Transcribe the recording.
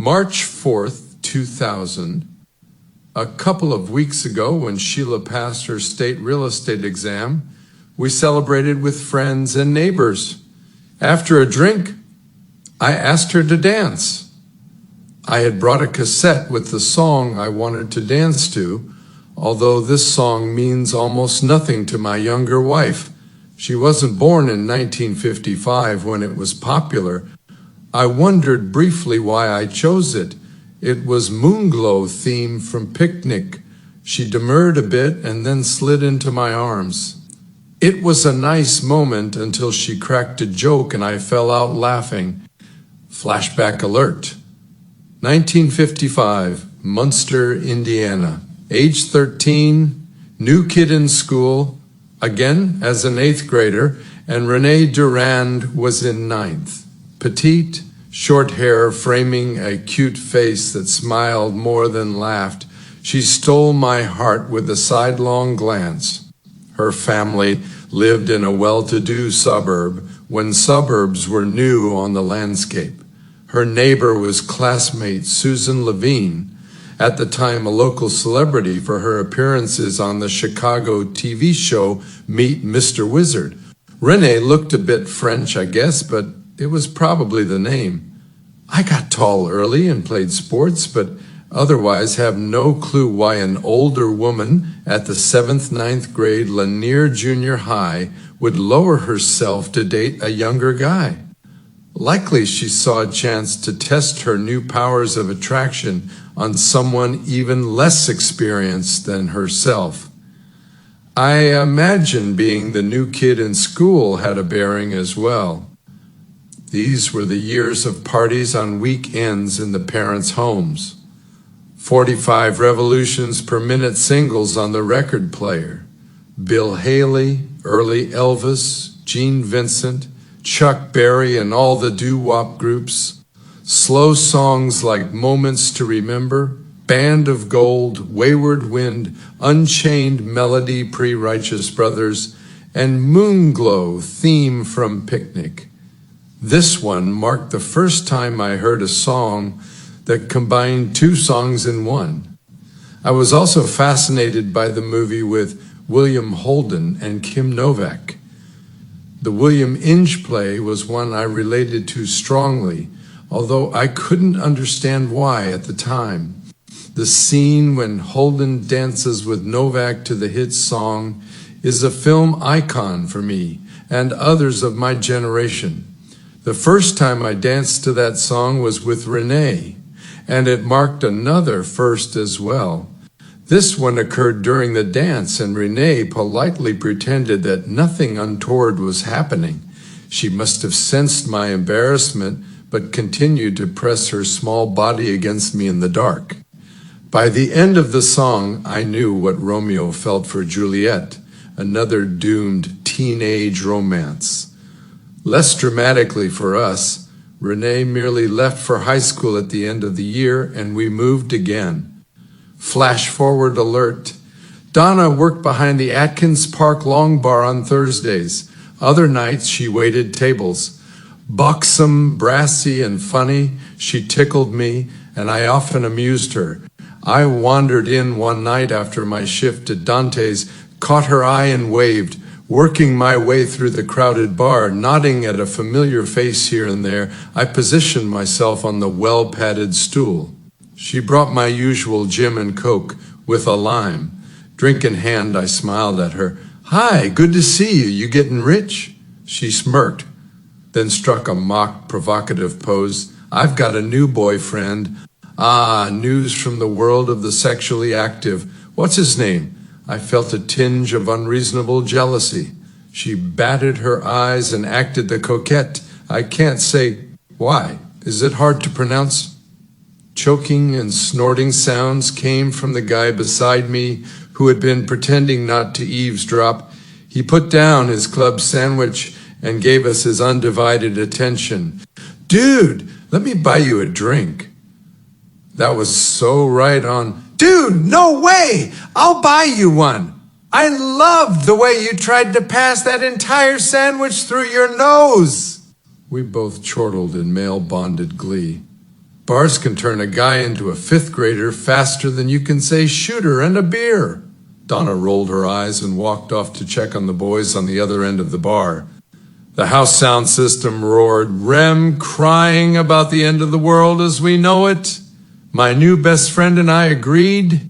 March 4th, 2000, a couple of weeks ago when Sheila passed her state real estate exam, we celebrated with friends and neighbors. After a drink, I asked her to dance. I had brought a cassette with the song I wanted to dance to, although this song means almost nothing to my younger wife. She wasn't born in 1955 when it was popular. I wondered briefly why I chose it. It was Moonglow theme from Picnic. She demurred a bit and then slid into my arms. It was a nice moment until she cracked a joke and I fell out laughing. Flashback alert. 1955, Munster, Indiana. Age 13, new kid in school, again as an 8th grader, and Renee Durand was in 9th. Petite, short hair framing a cute face that smiled more than laughed. She stole my heart with a sidelong glance. Her family lived in a well-to-do suburb when suburbs were new on the landscape. Her neighbor was classmate Susan Levine, at the time a local celebrity for her appearances on the Chicago TV show Meet Mr. Wizard. Renee looked a bit French, I guess, but it was probably the name. I got tall early and played sports, but otherwise have no clue why an older woman at the 7th, 9th grade Lanier Junior High would lower herself to date a younger guy. Likely she saw a chance to test her new powers of attraction on someone even less experienced than herself. I imagine being the new kid in school had a bearing as well. These were the years of parties on weekends in the parents' homes. 45 revolutions per minute singles on the record player. Bill Haley, early Elvis, Gene Vincent, Chuck Berry and all the doo-wop groups. Slow songs like Moments to Remember, Band of Gold, Wayward Wind, Unchained Melody, Pre-Righteous Brothers, and Moonglow theme from Picnic. This one marked the first time I heard a song that combined two songs in one. I was also fascinated by the movie with William Holden and Kim Novak. The William Inge play was one I related to strongly, although I couldn't understand why at the time. The scene when Holden dances with Novak to the hit song is a film icon for me and others of my generation. The first time I danced to that song was with Renee, and it marked another first as well. This one occurred during the dance, and Renee politely pretended that nothing untoward was happening. She must have sensed my embarrassment, but continued to press her small body against me in the dark. By the end of the song, I knew what Romeo felt for Juliet, another doomed teenage romance. Less dramatically for us, Renee merely left for high school at the end of the year, and we moved again. Flash forward alert. Donna worked behind the Atkins Park Long Bar on Thursdays. Other nights she waited tables. Buxom, brassy, and funny, she tickled me, and I often amused her. I wandered in one night after my shift at Dante's, caught her eye and waved, working my way through the crowded bar, nodding at a familiar face here and there. I positioned myself on the well-padded stool. She brought my usual gin and Coke with a lime. Drink in hand, I smiled at her. "Hi, good to see you. You getting rich?" She smirked, then struck a mock provocative pose. "I've got a new boyfriend." "Ah, news from the world of the sexually active. What's his name?" I felt a tinge of unreasonable jealousy. She batted her eyes and acted the coquette. I can't say why. Is it hard to pronounce? Choking and snorting sounds came from the guy beside me who had been pretending not to eavesdrop. He put down his club sandwich and gave us his undivided attention. "Dude, let me buy you a drink." That was so right on. "Dude, no way! I'll buy you one. I loved the way you tried to pass that entire sandwich through your nose." We both chortled in male-bonded glee. Bars can turn a guy into a fifth grader faster than you can say shooter and a beer. Donna rolled her eyes and walked off to check on the boys on the other end of the bar. The house sound system roared, "Rem crying about the end of the world as we know it. My new best friend and I agreed